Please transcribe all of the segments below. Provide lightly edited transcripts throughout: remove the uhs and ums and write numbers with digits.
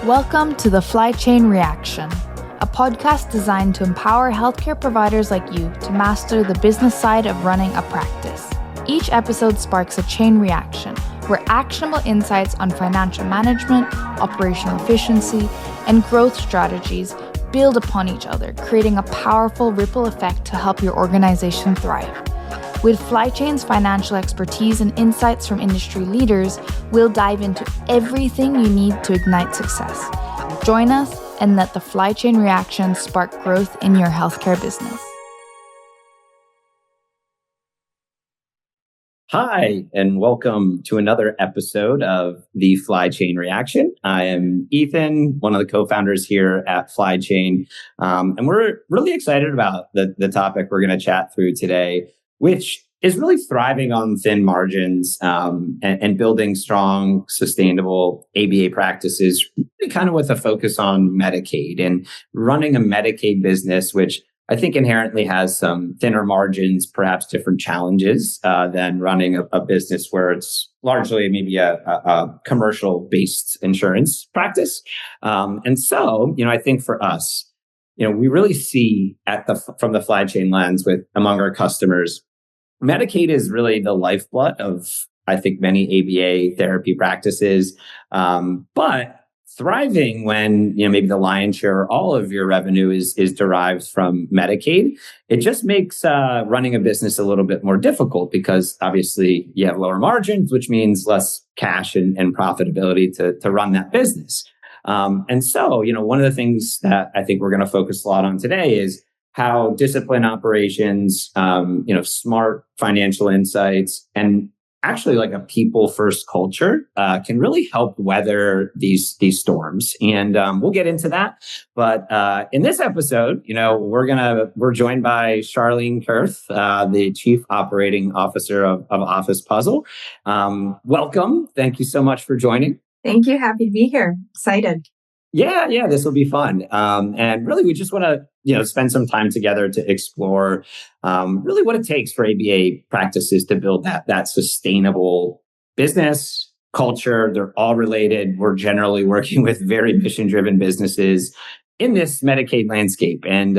Welcome to the Flychain Reaction, a podcast designed to empower healthcare providers like you to master the business side of running a practice. Each episode sparks a chain reaction, where actionable insights on financial management, operational efficiency, and growth strategies build upon each other, creating a powerful ripple effect to help your organization thrive. With Flychain's financial expertise and insights from industry leaders, we'll dive into everything you need to ignite success. Join us and let the Flychain reaction spark growth in your healthcare business. Hi, and welcome to another episode of the Flychain Reaction. I am Ethan, one of the co-founders here at Flychain, and we're really excited about the topic we're going to chat through today, which is really thriving on thin margins and building strong, sustainable ABA practices, really kind of with a focus on Medicaid and running a Medicaid business, which I think inherently has some thinner margins, perhaps different challenges than running a business where it's largely maybe a commercial-based insurance practice. And so, I think for us, we really see from the Flychain lens among our customers, Medicaid is really the lifeblood of, I think, many ABA therapy practices, but thriving when maybe the lion's share or all of your revenue is derived from Medicaid, it just makes running a business a little bit more difficult because obviously you have lower margins, which means less cash and profitability to run that business. And so, one of the things that I think we're going to focus a lot on today is how disciplined operations, smart financial insights, and actually like a people-first culture can really help weather these storms. And we'll get into that. But in this episode, we're joined by Charlene Kurth, the Chief Operating Officer of Office Puzzle. Welcome. Thank you so much for joining. Thank you. Happy to be here. Excited. Yeah, this will be fun. And really, we just want to, spend some time together to explore really what it takes for ABA practices to build that sustainable business culture. They're all related. We're generally working with very mission-driven businesses in this Medicaid landscape. And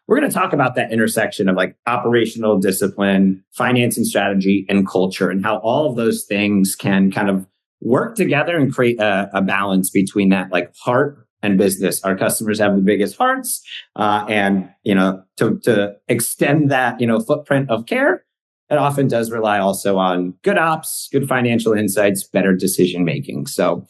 we're going to talk about that intersection of like operational discipline, financing strategy, and culture, and how all of those things can kind of work together and create a balance between that like heart and business. Our customers have the biggest hearts, and to extend that footprint of care, it often does rely also on good ops, good financial insights, better decision making. So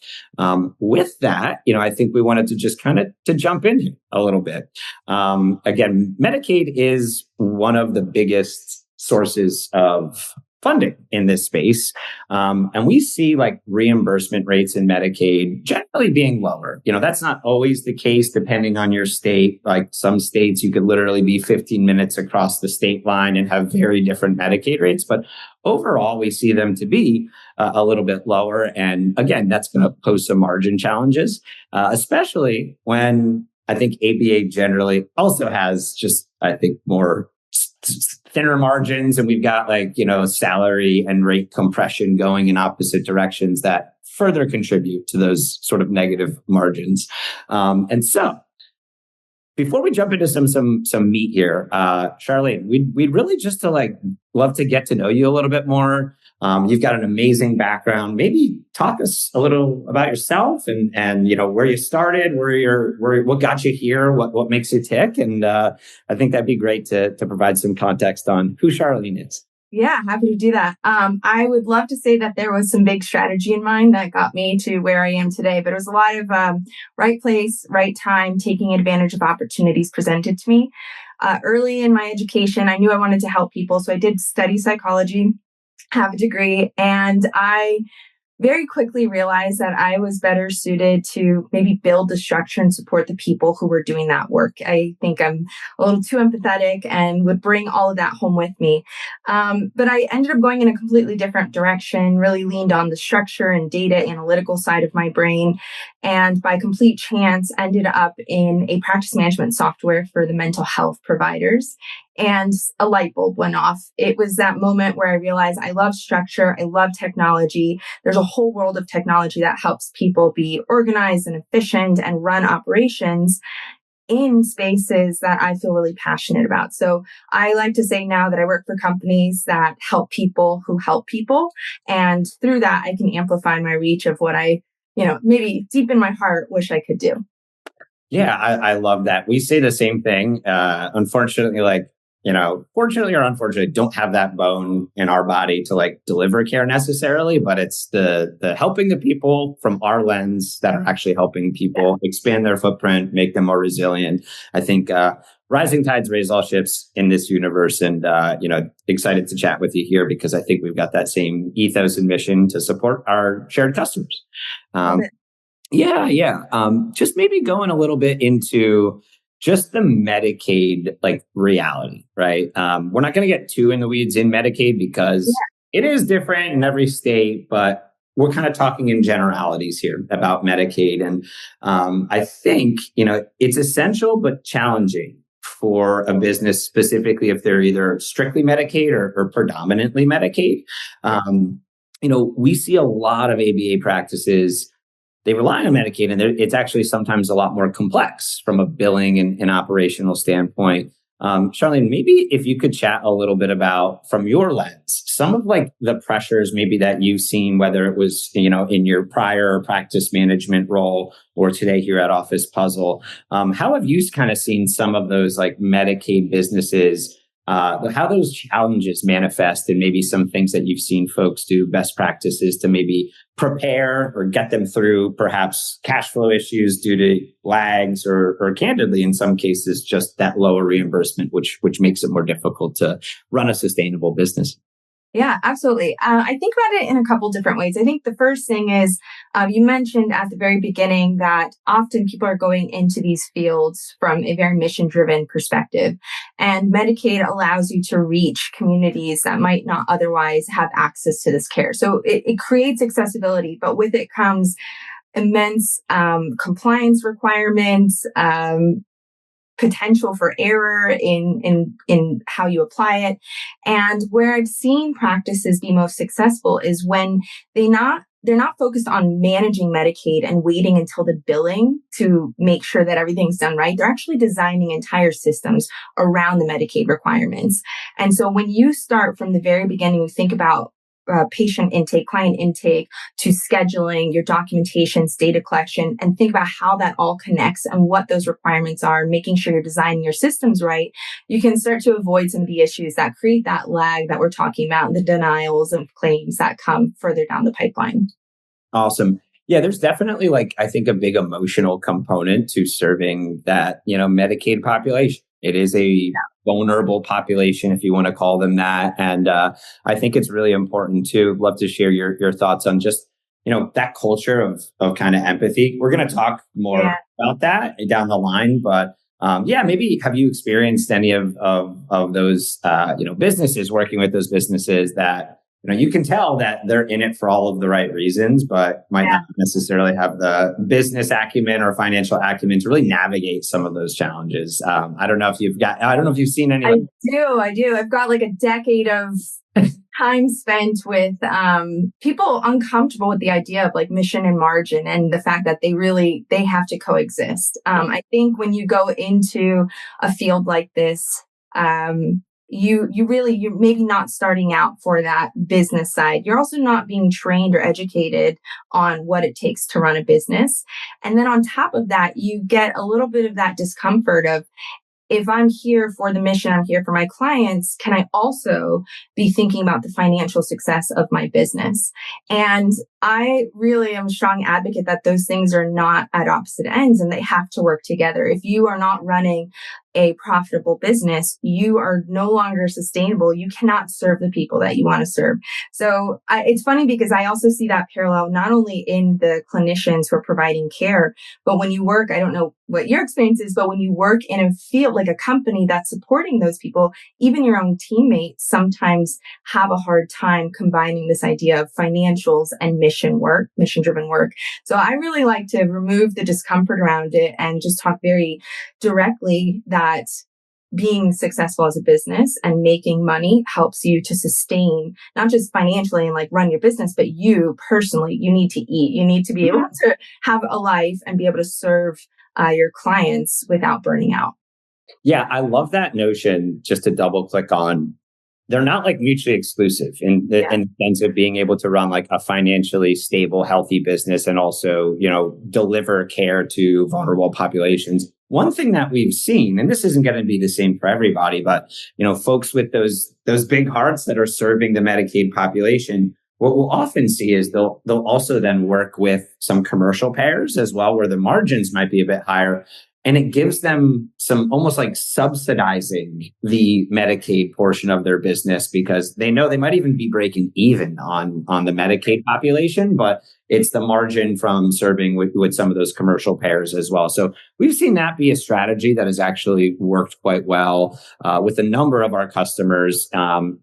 with that, I think we wanted to just kind of to jump in here a little bit. Again, Medicaid is one of the biggest sources of funding in this space. And we see like reimbursement rates in Medicaid generally being lower. That's not always the case depending on your state. Like some states, you could literally be 15 minutes across the state line and have very different Medicaid rates. But overall, we see them to be a little bit lower. And again, that's going to pose some margin challenges, especially when I think ABA generally also has just, I think, more thinner margins, and we've got salary and rate compression going in opposite directions that further contribute to those sort of negative margins. And so before we jump into some meat here, Charlene, we'd really just to love to get to know you a little bit more. You've got an amazing background. Maybe talk us a little about yourself and where you started, what got you here, what makes you tick, and I think that'd be great to provide some context on who Charlene is. Yeah, happy to do that. I would love to say that there was some big strategy in mind that got me to where I am today, but it was a lot of right place, right time, taking advantage of opportunities presented to me. Early in my education, I knew I wanted to help people, so I did study psychology, have a degree, and I very quickly realized that I was better suited to maybe build the structure and support the people who were doing that work. I think I'm a little too empathetic and would bring all of that home with me. But I ended up going in a completely different direction, really leaned on the structure and data analytical side of my brain. And by complete chance, ended up in a practice management software for the mental health providers. and a light bulb went off. It was that moment where I realized I love structure. I love technology. There's a whole world of technology that helps people be organized and efficient and run operations in spaces that I feel really passionate about. So I like to say now that I work for companies that help people who help people. And through that, I can amplify my reach of what I, maybe deep in my heart wish I could do. Yeah, I love that. We say the same thing. Unfortunately, fortunately or unfortunately, don't have that bone in our body to deliver care necessarily, but it's the helping the people from our lens that are actually helping people expand their footprint, make them more resilient. I think rising tides raise all ships in this universe, and excited to chat with you here because I think we've got that same ethos and mission to support our shared customers. Yeah. Just maybe going a little bit into just the Medicaid reality, right? We're not going to get too in the weeds in Medicaid because it is different in every state, but we're kind of talking in generalities here about Medicaid. And I think, it's essential but challenging for a business, specifically if they're either strictly Medicaid or predominantly Medicaid. We see a lot of ABA practices. They rely on Medicaid, and it's actually sometimes a lot more complex from a billing and operational standpoint. Charlene, maybe if you could chat a little bit about, from your lens, some of the pressures maybe that you've seen, whether it was, in your prior practice management role or today here at Office Puzzle. How have you kind of seen some of those Medicaid businesses, how those challenges manifest, and maybe some things that you've seen folks do, best practices to maybe prepare or get them through perhaps cash flow issues due to lags or candidly, in some cases, just that lower reimbursement, which makes it more difficult to run a sustainable business. Yeah, absolutely. I think about it in a couple different ways. I think the first thing is you mentioned at the very beginning that often people are going into these fields from a very mission-driven perspective. And Medicaid allows you to reach communities that might not otherwise have access to this care. So it creates accessibility, but with it comes immense compliance requirements, potential for error in how you apply it. And where I've seen practices be most successful is when they're not focused on managing Medicaid and waiting until the billing to make sure that everything's done right. They're actually designing entire systems around the Medicaid requirements. And so when you start from the very beginning, you think about patient intake, client intake, to scheduling, your documentations, data collection, and think about how that all connects and what those requirements are, making sure you're designing your systems right, you can start to avoid some of the issues that create that lag that we're talking about, the denials of claims that come further down the pipeline. Awesome. Yeah, there's definitely I think a big emotional component to serving that, Medicaid population. It is a vulnerable population, if you want to call them that. And I think it's really important to love to share your thoughts on just, that culture of kind of empathy. We're going to talk more about that down the line, but maybe have you experienced any of those, businesses, working with those businesses that, you can tell that they're in it for all of the right reasons, but might not necessarily have the business acumen or financial acumen to really navigate some of those challenges. I don't know if you've seen any. I do. I've got a decade of time spent with people uncomfortable with the idea of mission and margin and the fact that they have to coexist. I think when you go into a field like this, you're maybe not starting out for that business side. You're also not being trained or educated on what it takes to run a business. And then on top of that, you get a little bit of that discomfort of, if I'm here for the mission, I'm here for my clients, can I also be thinking about the financial success of my business? And I really am a strong advocate that those things are not at opposite ends and they have to work together. If you are not running a profitable business, you are no longer sustainable. You cannot serve the people that you want to serve. So it's funny because I also see that parallel not only in the clinicians who are providing care, but when you work, I don't know what your experience is, but when you work in a field like a company that's supporting those people, even your own teammates sometimes have a hard time combining this idea of financials and mission-driven work. So I really like to remove the discomfort around it and just talk very directly that being successful as a business and making money helps you to sustain, not just financially and like run your business, but you personally, you need to eat. You need to be able to have a life and be able to serve your clients without burning out. Yeah, I love that notion. Just to double click on, they're not like mutually exclusive in the sense of being able to run like a financially stable, healthy business and also, deliver care to vulnerable populations. One thing that we've seen, and this isn't going to be the same for everybody, but folks with those big hearts that are serving the Medicaid population, what we'll often see is they'll also then work with some commercial payers as well, where the margins might be a bit higher. And it gives them some almost like subsidizing the Medicaid portion of their business, because they know they might even be breaking even on the Medicaid population, but it's the margin from serving with some of those commercial payers as well. So we've seen that be a strategy that has actually worked quite well with a number of our customers,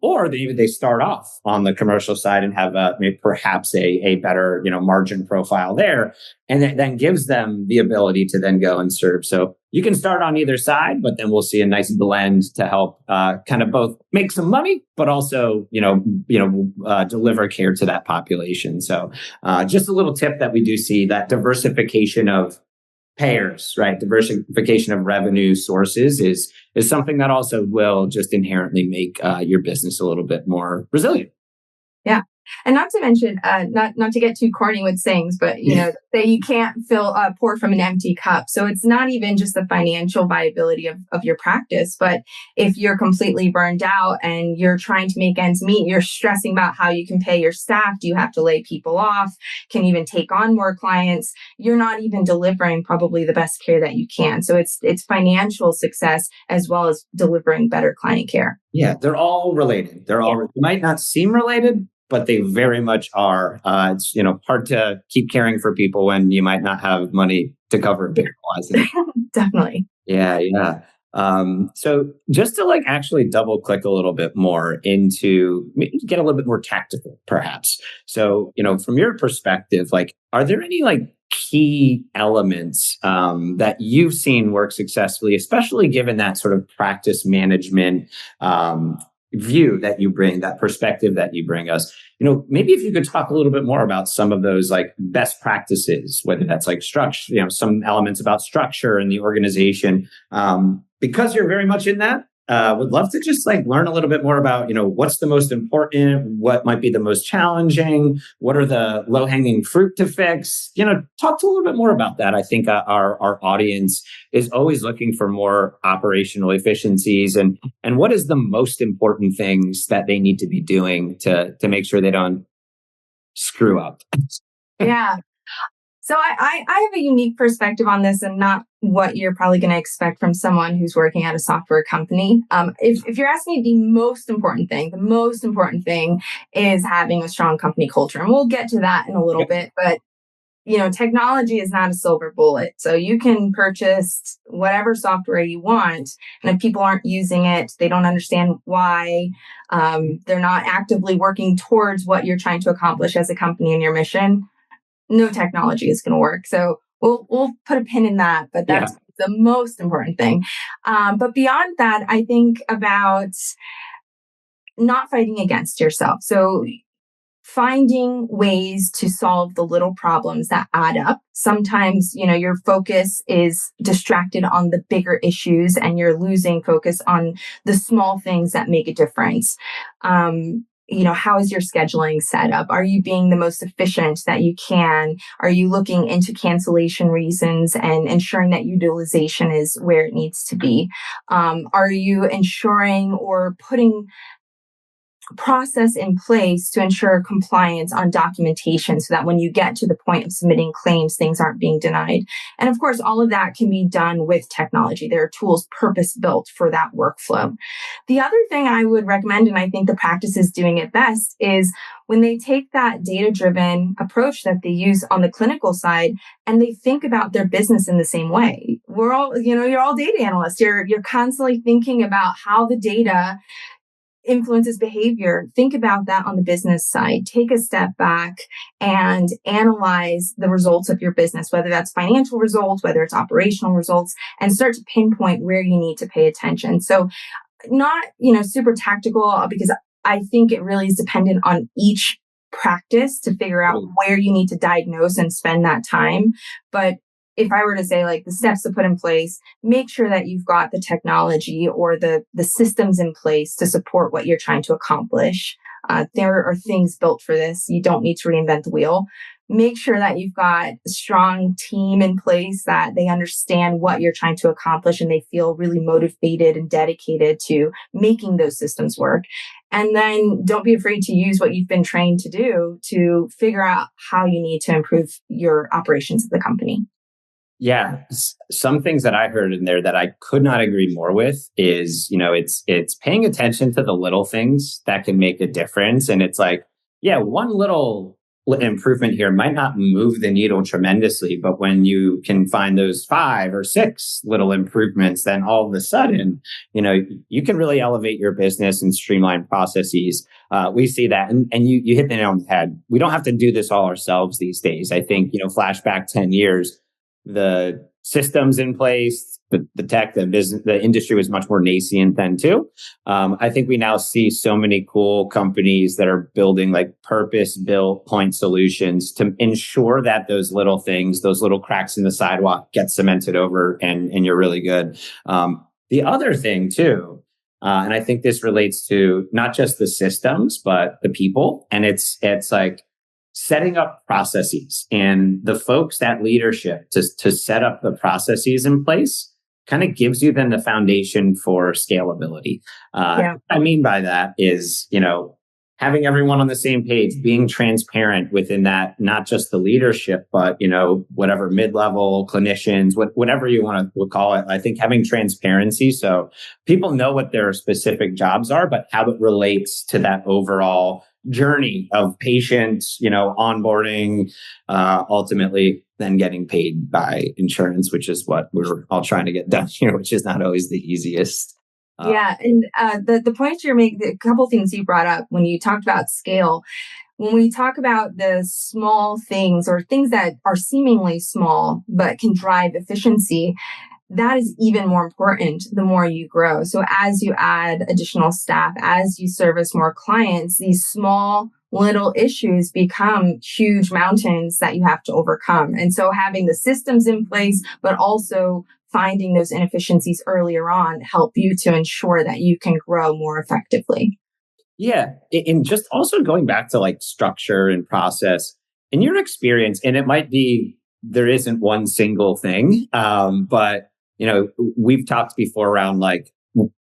or they start off on the commercial side and have perhaps a better margin profile there. And it then gives them the ability to then go and serve. So you can start on either side, but then we'll see a nice blend to help kind of both make some money, but also, deliver care to that population. So just a little tip that we do see, that diversification of payers, right? Diversification of revenue sources is something that also will just inherently make your business a little bit more resilient. Yeah. And not to mention, not to get too corny with sayings, but say you can't pour from an empty cup. So it's not even just the financial viability of your practice, but if you're completely burned out and you're trying to make ends meet, you're stressing about how you can pay your staff. Do you have to lay people off? Can you even take on more clients? You're not even delivering probably the best care that you can. So it's financial success as well as delivering better client care. Yeah, they're all related. They might not seem related, but they very much are. It's hard to keep caring for people when you might not have money to cover payroll. Definitely. Yeah. So just to actually double click a little bit more into, get a little bit more tactical, perhaps. So from your perspective, are there any key elements that you've seen work successfully, especially given that sort of practice management view that you bring, that perspective that you bring us? Maybe if you could talk a little bit more about some of those best practices, whether that's structure, some elements about structure in the organization, because you're very much in that. Would love to just learn a little bit more about, what's the most important, what might be the most challenging, what are the low-hanging fruit to fix, talk to a little bit more about that. I think our audience is always looking for more operational efficiencies and what is the most important things that they need to be doing to make sure they don't screw up. Yeah. So I have a unique perspective on this and not what you're probably going to expect from someone who's working at a software company. If you're asking me the most important thing is having a strong company culture. And we'll get to that in a little bit. But, technology is not a silver bullet. So you can purchase whatever software you want. And if people aren't using it, they don't understand why, they're not actively working towards what you're trying to accomplish as a company and your mission, no technology is going to work. So we'll put a pin in that, but that's the most important thing. But beyond that, I think about not fighting against yourself. So finding ways to solve the little problems that add up. Sometimes, your focus is distracted on the bigger issues and you're losing focus on the small things that make a difference. How is your scheduling set up? Are you being the most efficient that you can? Are you looking into cancellation reasons and ensuring that utilization is where it needs to be? Are you ensuring or putting process in place to ensure compliance on documentation so that when you get to the point of submitting claims, things aren't being denied? And of course, all of that can be done with technology. There are tools purpose-built for that workflow. The other thing I would recommend, and I think the practice is doing it best, is when they take that data-driven approach that they use on the clinical side and they think about their business in the same way. We're all, you're all data analysts. You're constantly thinking about how the data influences behavior. Think about that on the business side. Take a step back and analyze the results of your business, whether that's financial results, whether it's operational results, and start to pinpoint where you need to pay attention. So not, super tactical, because I think it really is dependent on each practice to figure out where you need to diagnose and spend that time. But if I were to say like the steps to put in place, make sure that you've got the technology or the systems in place to support what you're trying to accomplish. There are things built for this. You don't need to reinvent the wheel. Make sure that you've got a strong team in place, that they understand what you're trying to accomplish and they feel really motivated and dedicated to making those systems work. And then don't be afraid to use what you've been trained to do to figure out how you need to improve your operations of the company. Yeah. Some things that I heard in there that I could not agree more with is, it's paying attention to the little things that can make a difference. And it's like, yeah, one little improvement here might not move the needle tremendously, but when you can find those 5 or 6 little improvements, then all of a sudden, you can really elevate your business and streamline processes. We see that. And you hit the nail on the head. We don't have to do this all ourselves these days. I think, flashback 10 years, the systems in place, the tech, the business, the industry was much more nascent then too. I think we now see so many cool companies that are building like purpose-built point solutions to ensure that those little things, those little cracks in the sidewalk get cemented over and you're really good. The other thing too, and I think this relates to not just the systems, but the people. And it's like, setting up processes and the folks, that leadership to set up the processes in place kind of gives you then the foundation for scalability. What I mean by that is, having everyone on the same page, being transparent within that, not just the leadership, but, whatever mid-level clinicians, whatever you want to call it. I think having transparency so people know what their specific jobs are, but how it relates to that overall journey of patients, onboarding, ultimately then getting paid by insurance, which is what we're all trying to get done here, which is not always the easiest. And the point you're making, a couple things you brought up when you talked about scale. When we talk about the small things or things that are seemingly small but can drive efficiency, that is even more important the more you grow. So as you add additional staff, as you service more clients, these small little issues become huge mountains that you have to overcome. And so having the systems in place, but also finding those inefficiencies earlier on help you to ensure that you can grow more effectively. Yeah. And just also going back to like structure and process in your experience, and it might be there isn't one single thing, but we've talked before around like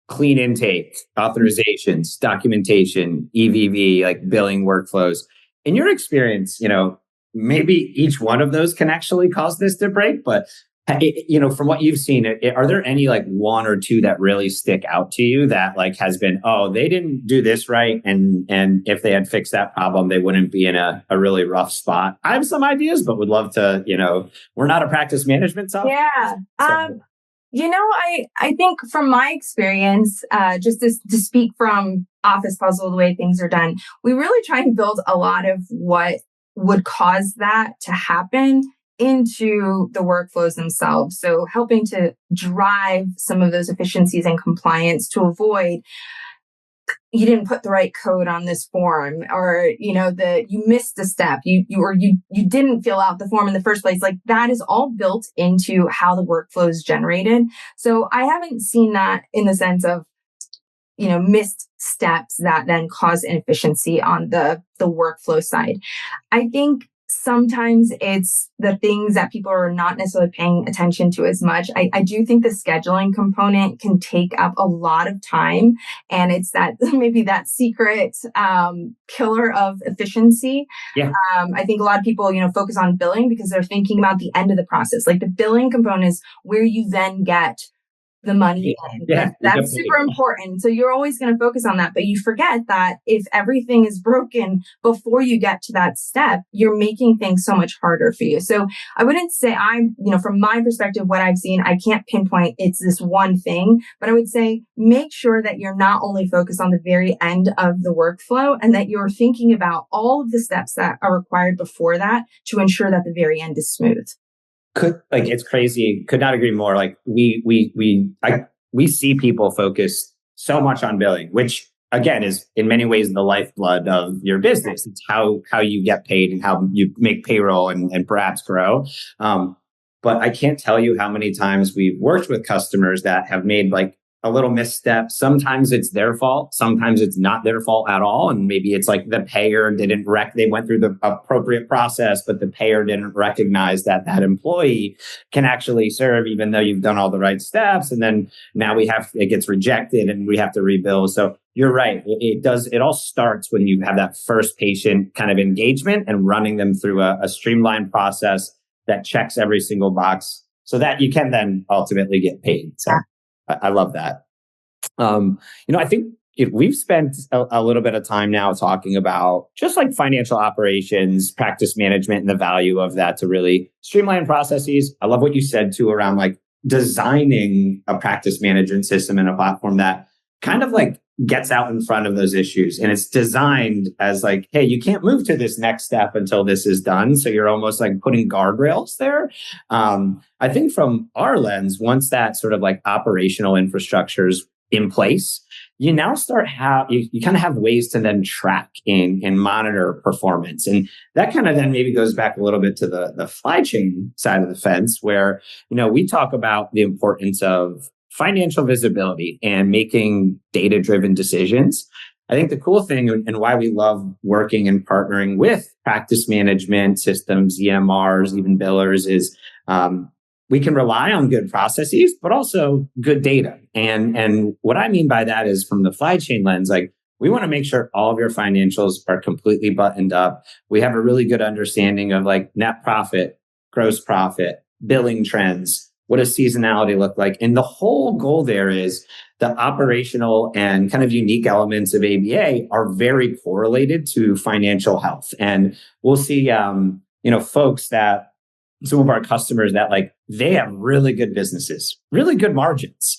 clean intake, authorizations, documentation, EVV, like billing workflows. In your experience, maybe each one of those can actually cause this to break, but from what you've seen, are there any like 1 or 2 that really stick out to you that like has been, they didn't do this right, and if they had fixed that problem, they wouldn't be in a really rough spot? I have some ideas, but would love to. We're not a practice management software. Yeah. So. I think from my experience, just to speak from Office Puzzle, the way things are done, we really try and build a lot of what would cause that to happen into the workflows themselves. So helping to drive some of those efficiencies and compliance to avoid you didn't put the right code on this form, or you missed a step, you didn't fill out the form in the first place. Like that is all built into how the workflow is generated. So I haven't seen that in the sense of missed steps that then cause inefficiency on the workflow side. I think sometimes it's the things that people are not necessarily paying attention to as much. I do think the scheduling component can take up a lot of time, and it's that maybe that secret killer of efficiency. Yeah. I think a lot of people, focus on billing because they're thinking about the end of the process. Like the billing component is where you then get the money in. Yeah, That's super important. So you're always going to focus on that, but you forget that if everything is broken before you get to that step, you're making things so much harder for you. So I wouldn't say from my perspective, what I've seen, I can't pinpoint it's this one thing, but I would say make sure that you're not only focused on the very end of the workflow and that you're thinking about all of the steps that are required before that to ensure that the very end is smooth. It's crazy. Could not agree more. Like we see people focus so much on billing, which again is in many ways the lifeblood of your business. It's how you get paid and how you make payroll and perhaps grow. But I can't tell you how many times we've worked with customers that have made like a little misstep. Sometimes it's their fault. Sometimes it's not their fault at all. And maybe it's like the payer they went through the appropriate process, but the payer didn't recognize that employee can actually serve even though you've done all the right steps. And then now it gets rejected and we have to rebuild. So you're right. It all starts when you have that first patient kind of engagement and running them through a streamlined process that checks every single box so that you can then ultimately get paid. So I love that. I think we've spent a little bit of time now talking about just like financial operations, practice management, and the value of that to really streamline processes. I love what you said too around like designing a practice management system and a platform that kind of like gets out in front of those issues. And it's designed as like, hey, you can't move to this next step until this is done. So you're almost like putting guardrails there. I think from our lens, once that sort of like operational infrastructure is in place, you now you kind of have ways to then track and monitor performance. And that kind of then maybe goes back a little bit to the Flychain side of the fence where, we talk about the importance of financial visibility and making data-driven decisions. I think the cool thing and why we love working and partnering with practice management systems, EMRs, even billers is we can rely on good processes, but also good data. And what I mean by that is from the Flychain lens, like we want to make sure all of your financials are completely buttoned up. We have a really good understanding of like net profit, gross profit, billing trends. What does seasonality look like? And the whole goal there is the operational and kind of unique elements of ABA are very correlated to financial health. And we'll see, folks that some of our customers that like they have really good businesses, really good margins.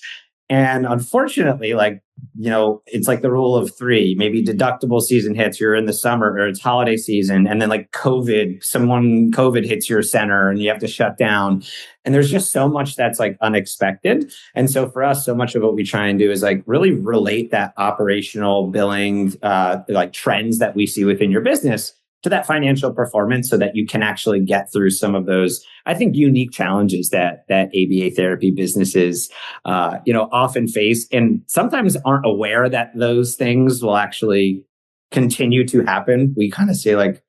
And unfortunately, it's like the rule of three, maybe deductible season hits, you're in the summer or it's holiday season. And then like COVID hits your center and you have to shut down. And there's just so much that's like unexpected. And so for us, so much of what we try and do is like really relate that operational billing, like trends that we see within your business to that financial performance so that you can actually get through some of those, I think, unique challenges that ABA therapy businesses, often face and sometimes aren't aware that those things will actually continue to happen. We kind of say like,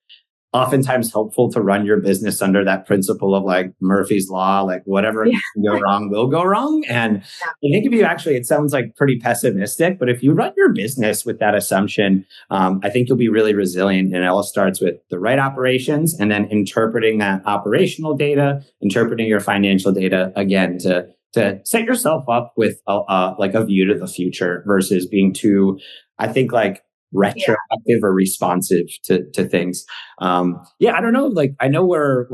oftentimes helpful to run your business under that principle of like Murphy's Law, like whatever can go wrong will go wrong. And I think it sounds like pretty pessimistic, but if you run your business with that assumption, I think you'll be really resilient. And it all starts with the right operations and then interpreting that operational data, interpreting your financial data again to set yourself up with a view to the future versus being too, I think like retroactive or responsive to things. I don't know. Like, I know we're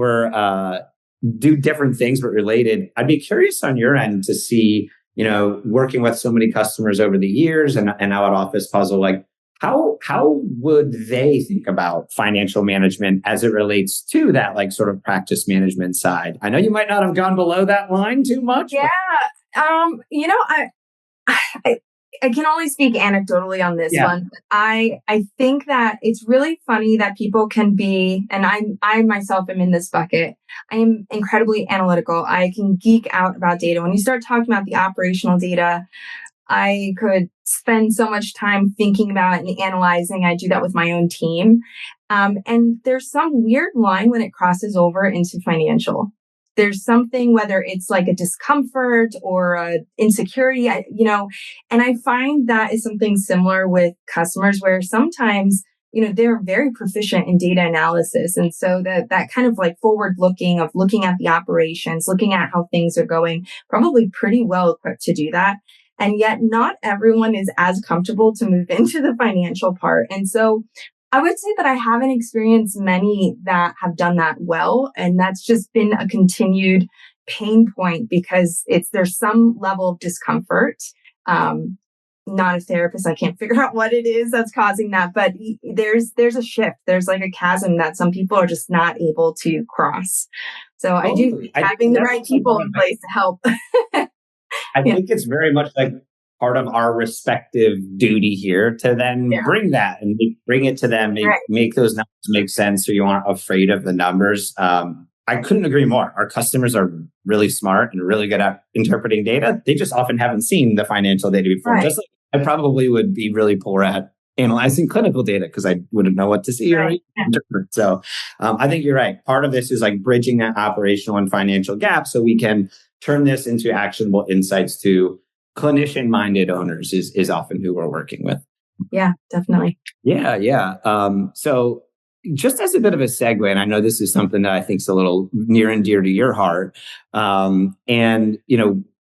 do different things, but related. I'd be curious on your end to see, working with so many customers over the years and now at Office Puzzle, like how would they think about financial management as it relates to that, like sort of practice management side? I know you might not have gone below that line too much. Yeah. I can only speak anecdotally on this one. I think that it's really funny that people can be, and I myself am in this bucket. I am incredibly analytical. I can geek out about data. When you start talking about the operational data, I could spend so much time thinking about it and analyzing. I do that with my own team. And there's some weird line when it crosses over into financial. There's something, whether it's like a discomfort or a insecurity, and I find that is something similar with customers where sometimes they're very proficient in data analysis. And so that kind of like forward looking of looking at the operations, looking at how things are going, probably pretty well equipped to do that. And yet not everyone is as comfortable to move into the financial part. And so I would say that I haven't experienced many that have done that well. And that's just been a continued pain point because there's some level of discomfort. Not a therapist. I can't figure out what it is that's causing that, but there's a shift. There's like a chasm that some people are just not able to cross. So I do think having the right people in place to help. I think it's very much like part of our respective duty here to then bring that and bring it to them, make those numbers make sense so you aren't afraid of the numbers. I couldn't agree more. Our customers are really smart and really good at interpreting data. They just often haven't seen the financial data before. Right. Just like I probably would be really poor at analyzing clinical data because I wouldn't know what to see or interpret. So I think you're right. Part of this is like bridging that operational and financial gap so we can turn this into actionable insights to clinician-minded owners is often who we're working with. Yeah, definitely. Yeah. So just as a bit of a segue, and I know this is something that I think is a little near and dear to your heart,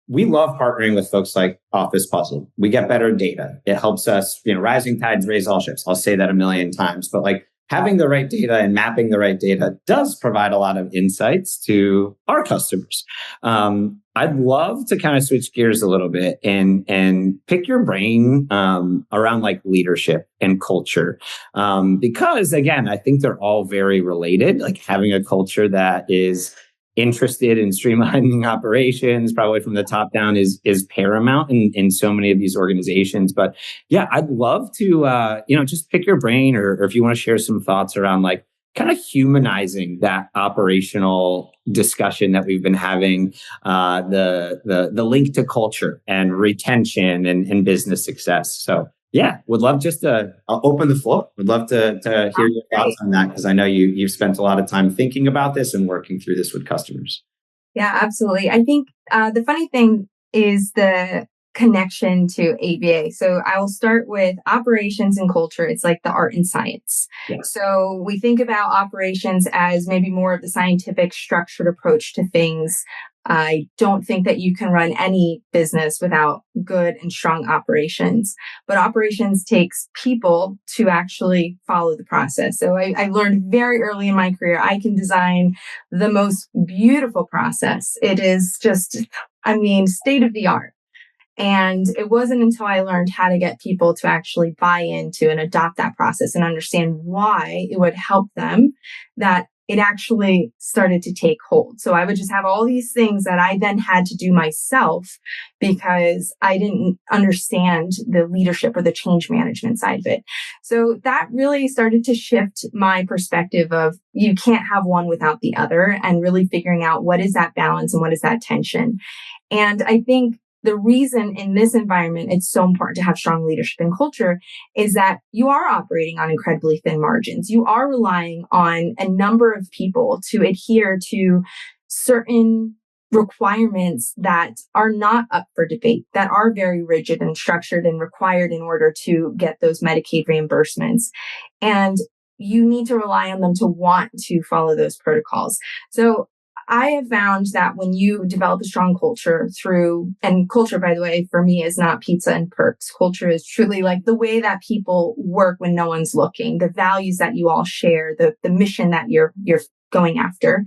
we love partnering with folks like Office Puzzle. We get better data. It helps us, rising tides raise all ships. I'll say that a million times, but like having the right data and mapping the right data does provide a lot of insights to our customers. I'd love to kind of switch gears a little bit and pick your brain around like leadership and culture. Because again, I think they're all very related, like having a culture that is interested in streamlining operations, probably from the top down is paramount in so many of these organizations. But yeah, I'd love to, just pick your brain or if you want to share some thoughts around like kind of humanizing that operational discussion that we've been having, the link to culture and retention and business success. So yeah, would love just to open the floor. Would love to hear your thoughts on that because I know you've spent a lot of time thinking about this and working through this with customers. Yeah, absolutely. I think the funny thing is the connection to ABA. So I will start with operations and culture. It's like the art and science. Yes. So we think about operations as maybe more of the scientific structured approach to things. I don't think that you can run any business without good and strong operations, but operations takes people to actually follow the process. So I learned very early in my career, I can design the most beautiful process. It is just, state of the art. And it wasn't until I learned how to get people to actually buy into and adopt that process and understand why it would help them that it actually started to take hold. So I would just have all these things that I then had to do myself because I didn't understand the leadership or the change management side of it. So that really started to shift my perspective of you can't have one without the other and really figuring out what is that balance and what is that tension. And I think the reason in this environment it's so important to have strong leadership and culture is that you are operating on incredibly thin margins. You are relying on a number of people to adhere to certain requirements that are not up for debate, that are very rigid and structured and required in order to get those Medicaid reimbursements. And you need to rely on them to want to follow those protocols. So I have found that when you develop a strong culture and culture, by the way, for me is not pizza and perks. Culture is truly like the way that people work when no one's looking, the values that you all share, the mission that you're going after.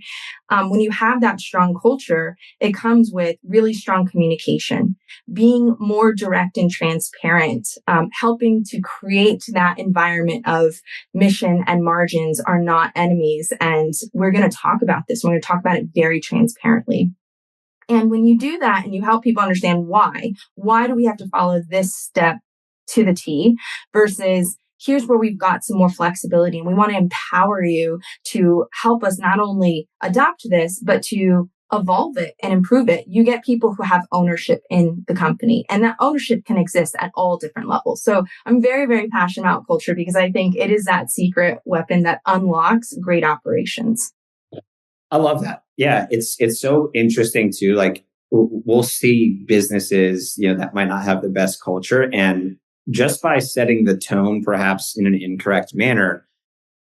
When you have that strong culture, it comes with really strong communication, being more direct and transparent, helping to create that environment of mission and margins are not enemies. And we're going to talk about this. We're going to talk about it very transparently. And when you do that and you help people understand why do we have to follow this step to the T versus here's where we've got some more flexibility and we want to empower you to help us not only adopt this, but to evolve it and improve it. You get people who have ownership in the company and that ownership can exist at all different levels. So I'm very, very passionate about culture because I think it is that secret weapon that unlocks great operations. I love that. Yeah. It's so interesting too. Like we'll see businesses, that might not have the best culture and just by setting the tone, perhaps in an incorrect manner,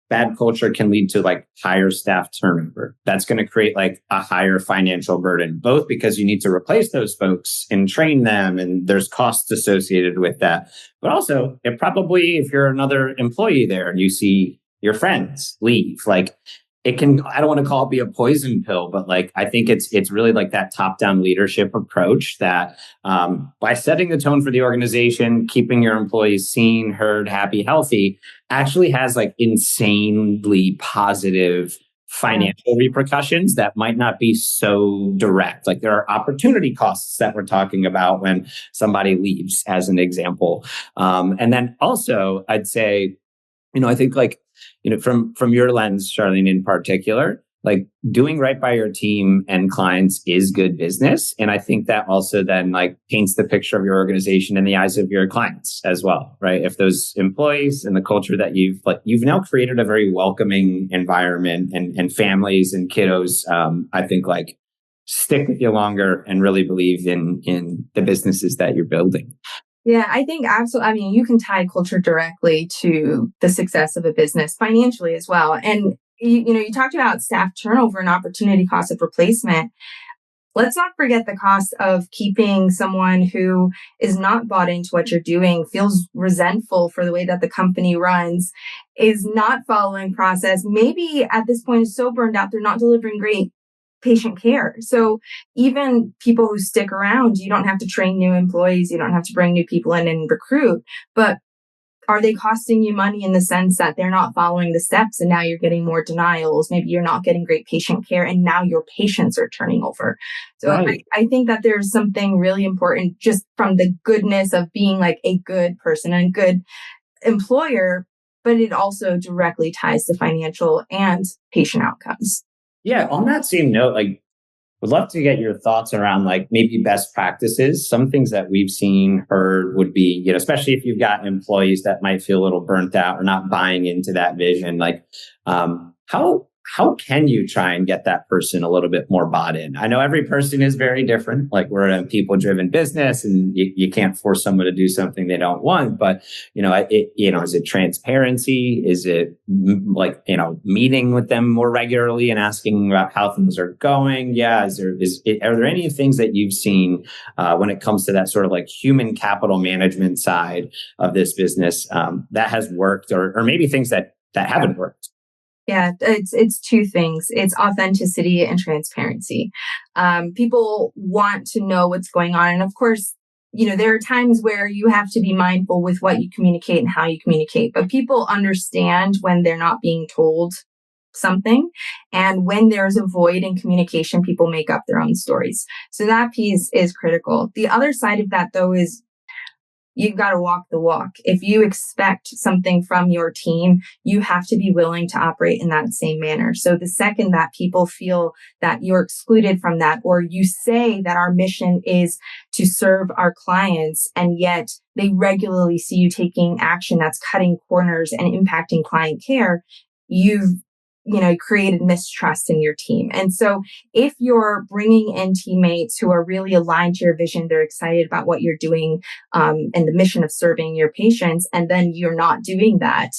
bad culture can lead to like higher staff turnover. That's going to create like a higher financial burden, both because you need to replace those folks and train them, and there's costs associated with that. But also, it probably, if you're another employee there and you see your friends leave, like it can, I don't want to call it be a poison pill, but like I think it's really like that top-down leadership approach that by setting the tone for the organization, keeping your employees seen, heard, happy, healthy, actually has like insanely positive financial repercussions that might not be so direct. Like there are opportunity costs that we're talking about when somebody leaves, as an example. And then also, I'd say, I think like, from your lens, Charlene, in particular, like doing right by your team and clients is good business. And I think that also then like paints the picture of your organization in the eyes of your clients as well, right? If those employees and the culture that you've now created a very welcoming environment, and families and kiddos, I think like stick with you longer and really believe in the businesses that you're building. Yeah, I think absolutely. I mean, you can tie culture directly to the success of a business financially as well. And, you talked about staff turnover and opportunity cost of replacement. Let's not forget the cost of keeping someone who is not bought into what you're doing, feels resentful for the way that the company runs, is not following process, maybe at this point is so burned out, they're not delivering great patient care. So even people who stick around, you don't have to train new employees, you don't have to bring new people in and recruit, but are they costing you money in the sense that they're not following the steps and now you're getting more denials? Maybe you're not getting great patient care and now your patients are turning over. So right. I think that there's something really important just from the goodness of being like a good person and a good employer, but it also directly ties to financial and patient outcomes. Yeah. On that same note, like, would love to get your thoughts around like maybe best practices. Some things that we've seen, heard would be, especially if you've got employees that might feel a little burnt out or not buying into that vision, like how can you try and get that person a little bit more bought in? I know every person is very different. Like we're in a people-driven business and you can't force someone to do something they don't want. But, is it transparency? Is it like, meeting with them more regularly and asking about how things are going? Yeah. Are there any things that you've seen when it comes to that sort of like human capital management side of this business that has worked or maybe things that haven't worked? Yeah, it's two things. It's authenticity and transparency. People want to know what's going on. And of course, there are times where you have to be mindful with what you communicate and how you communicate. But people understand when they're not being told something. And when there's a void in communication, people make up their own stories. So that piece is critical. The other side of that, though, is you've got to walk the walk. If you expect something from your team, you have to be willing to operate in that same manner. So the second that people feel that you're excluded from that, or you say that our mission is to serve our clients, and yet they regularly see you taking action that's cutting corners and impacting client care, you've created mistrust in your team. And so if you're bringing in teammates who are really aligned to your vision, they're excited about what you're doing and the mission of serving your patients, and then you're not doing that,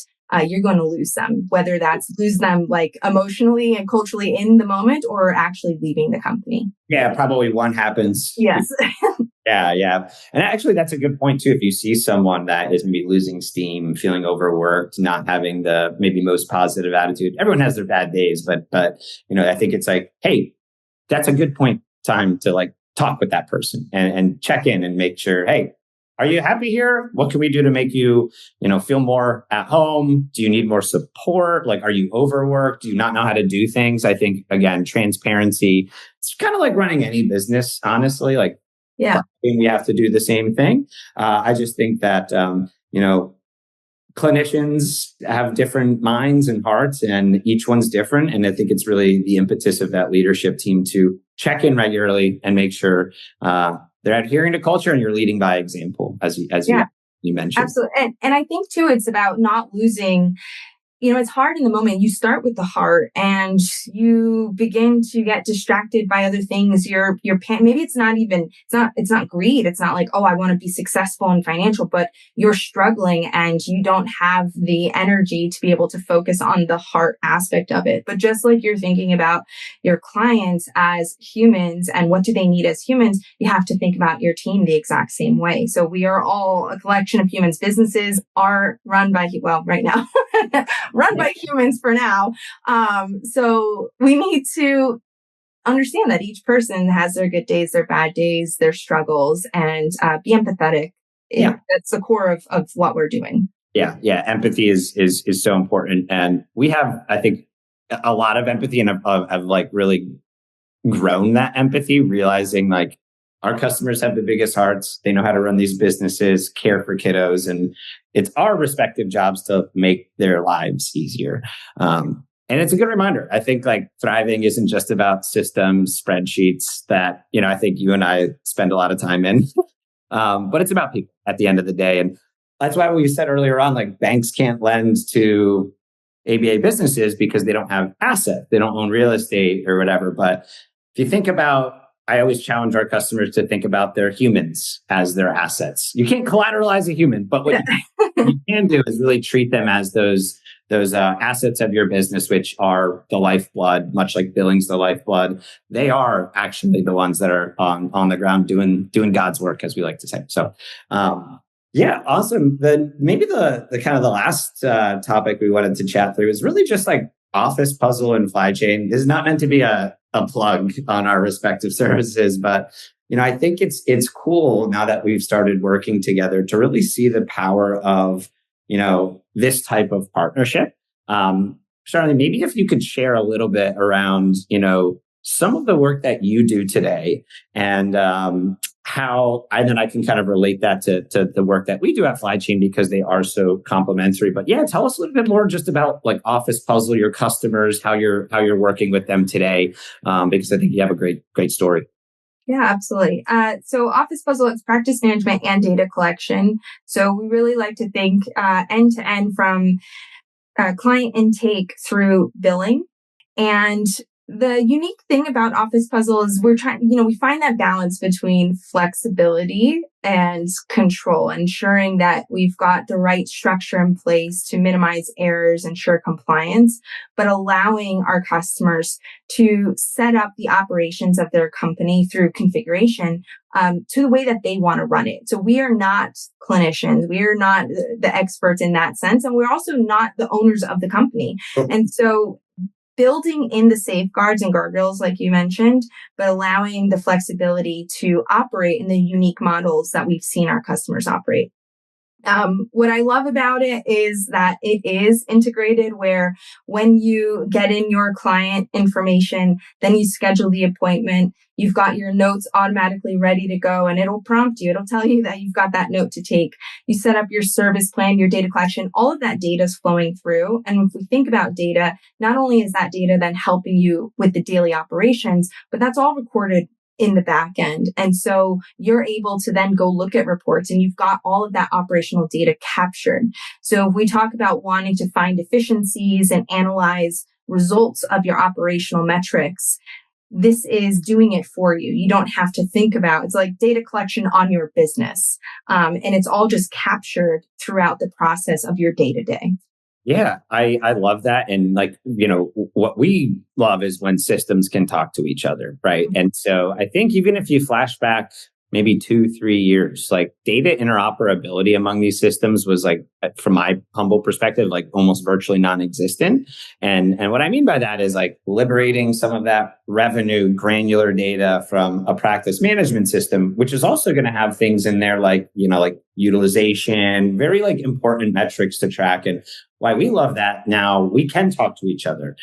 you're going to lose them, whether that's lose them like emotionally and culturally in the moment or actually leaving the company. Yeah, probably one happens. Yes. Yeah. And actually, that's a good point, too. If you see someone that is maybe losing steam, feeling overworked, not having the maybe most positive attitude, everyone has their bad days. But I think it's like, hey, that's a good time to like talk with that person and check in and make sure, hey, are you happy here? What can we do to make you, feel more at home? Do you need more support? Like, are you overworked? Do you not know how to do things? I think, again, transparency, it's kind of like running any business, honestly. Like, yeah, we have to do the same thing. I just think that, clinicians have different minds and hearts, and each one's different. And I think it's really the impetus of that leadership team to check in regularly and make sure they're adhering to culture and you're leading by example, as you mentioned. Absolutely. And I think, too, it's about not losing it's hard in the moment. You start with the heart and you begin to get distracted by other things. Maybe it's not greed. It's not like, oh, I want to be successful in financial, but you're struggling and you don't have the energy to be able to focus on the heart aspect of it. But just like you're thinking about your clients as humans and what do they need as humans, you have to think about your team the exact same way. So we are all a collection of humans. Businesses are run by, right now, run by humans for now. So we need to understand that each person has their good days, their bad days, their struggles, and be empathetic. Yeah. That's the core of what we're doing. Yeah. Empathy is so important. And we have, I think, a lot of empathy and have like really grown that empathy, realizing like our customers have the biggest hearts. They know how to run these businesses, care for kiddos, and it's our respective jobs to make their lives easier. And it's a good reminder. I think like thriving isn't just about systems, spreadsheets that, I think you and I spend a lot of time in, but it's about people at the end of the day. And that's why we said earlier on, like banks can't lend to ABA businesses because they don't have assets. They don't own real estate or whatever. But if you think about, I always challenge our customers to think about their humans as their assets. You can't collateralize a human, but what you can do is really treat them as those assets of your business, which are the lifeblood, much like billing's the lifeblood. They are actually the ones that are on the ground doing God's work, as we like to say. So, yeah, awesome. Then maybe the kind of the last topic we wanted to chat through is really just like Office Puzzle and Flychain. This is not meant to be a plug on our respective services, but I think it's cool now that we've started working together to really see the power of this type of partnership. Charlene, maybe if you could share a little bit around some of the work that you do today and how then I can kind of relate that to the work that we do at Flychain because they are so complementary. But yeah, tell us a little bit more just about like Office Puzzle, your customers, how you're working with them today, because I think you have a great story. Yeah, absolutely. So Office Puzzle, it's practice management and data collection. So we really like to think end to end from client intake through billing. And the unique thing about Office Puzzle is we find that balance between flexibility and control, ensuring that we've got the right structure in place to minimize errors, ensure compliance, but allowing our customers to set up the operations of their company through configuration to the way that they want to run it. So we are not clinicians. We are not the experts in that sense. And we're also not the owners of the company. And so building in the safeguards and guardrails, like you mentioned, but allowing the flexibility to operate in the unique models that we've seen our customers operate. What I love about it is that it is integrated where when you get in your client information, then you schedule the appointment, you've got your notes automatically ready to go and it'll prompt you. It'll tell you that you've got that note to take. You set up your service plan, your data collection, all of that data is flowing through. And if we think about data, not only is that data then helping you with the daily operations, but that's all recorded in the back end. And so you're able to then go look at reports and you've got all of that operational data captured. So if we talk about wanting to find efficiencies and analyze results of your operational metrics, this is doing it for you. You don't have to think about, it's like data collection on your business. And it's all just captured throughout the process of your day to day. Yeah, I love that. And like, what we love is when systems can talk to each other, right? And so I think even if you flash back maybe 2-3 years, like data interoperability among these systems was like, from my humble perspective, like almost virtually non-existent. And what I mean by that is like liberating some of that revenue granular data from a practice management system, which is also going to have things in there like, like utilization, very like important metrics to track. And why we love that now, we can talk to each other.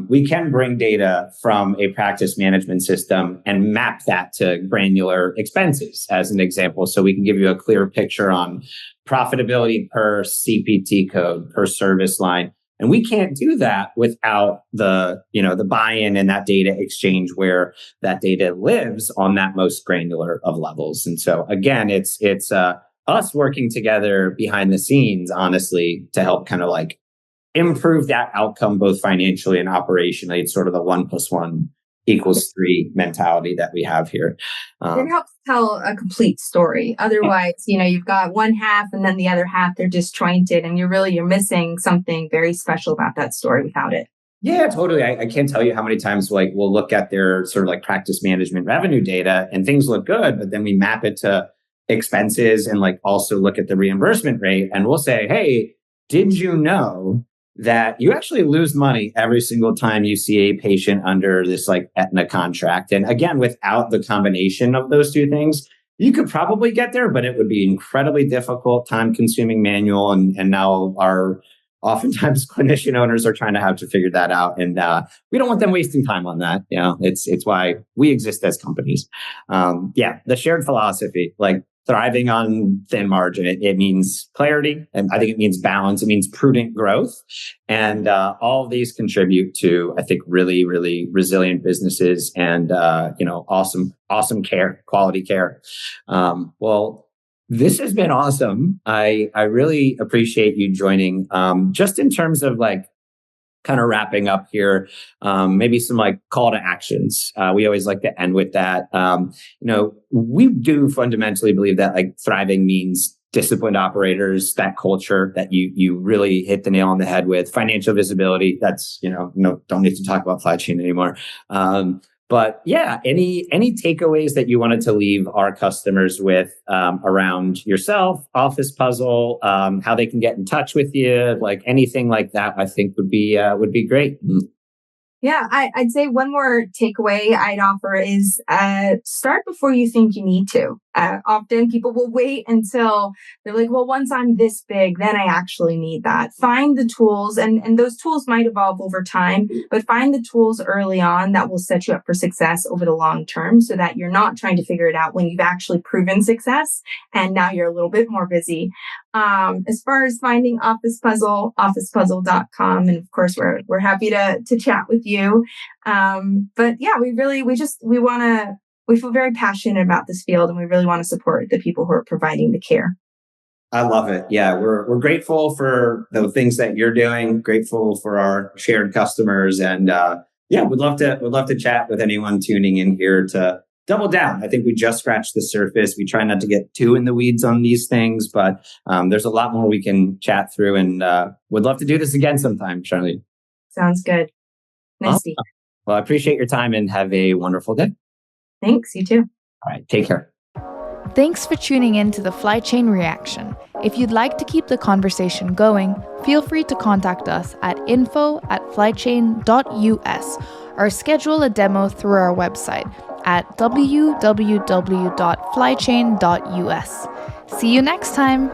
We can bring data from a practice management system and map that to granular expenses, as an example. So we can give you a clear picture on profitability per CPT code, per service line. And we can't do that without the buy-in and that data exchange where that data lives on that most granular of levels. And so again, it's us working together behind the scenes, honestly, to help kind of like improve that outcome both financially and operationally. It's sort of the 1 + 1 = 3 mentality that we have here. It helps tell a complete story. Otherwise, you've got one half and then the other half, they're disjointed, and you're missing something very special about that story without it. Yeah, totally. I can't tell you how many times we'll look at their sort of like practice management revenue data and things look good, but then we map it to expenses and also look at the reimbursement rate, and we'll say, hey, did you know that you actually lose money every single time you see a patient under this Aetna contract? And again, without the combination of those two things, you could probably get there, but it would be incredibly difficult, time consuming, manual. And now oftentimes clinician owners are trying to have to figure that out. And we don't want them wasting time on that. It's why we exist as companies. The shared philosophy, thriving on thin margin. It means clarity, and I think it means balance. It means prudent growth, and all of these contribute to, I think, really, really resilient businesses and awesome care, quality care. Well, this has been awesome. I really appreciate you joining. Just in terms of kind of wrapping up here, maybe some call to actions. We always like to end with that. We do fundamentally believe that thriving means disciplined operators, that culture that you really hit the nail on the head with, financial visibility. That's, don't need to talk about Flychain anymore. But yeah, any takeaways that you wanted to leave our customers with around yourself, Office Puzzle, how they can get in touch with you, anything like that, I think would be great. Yeah, I'd say one more takeaway I'd offer is start before you think you need to. Often people will wait until they're like, well, once I'm this big, then I actually need that. Find the tools, and those tools might evolve over time, but find the tools early on that will set you up for success over the long term, so that you're not trying to figure it out when you've actually proven success and now you're a little bit more busy. As far as finding Office Puzzle, officepuzzle.com. And of course, we're happy to chat with you. But yeah, we feel very passionate about this field, and we really want to support the people who are providing the care. I love it. Yeah, we're grateful for the things that you're doing, grateful for our shared customers. And we'd love to chat with anyone tuning in here to double down. I think we just scratched the surface. We try not to get too in the weeds on these things, but there's a lot more we can chat through, and would love to do this again sometime, Charlene. Sounds good. Nice to see you. Well, I appreciate your time and have a wonderful day. Thanks. You too. All right. Take care. Thanks for tuning in to the Flychain Reaction. If you'd like to keep the conversation going, feel free to contact us at info@flychain.us or schedule a demo through our website at www.flychain.us. See you next time.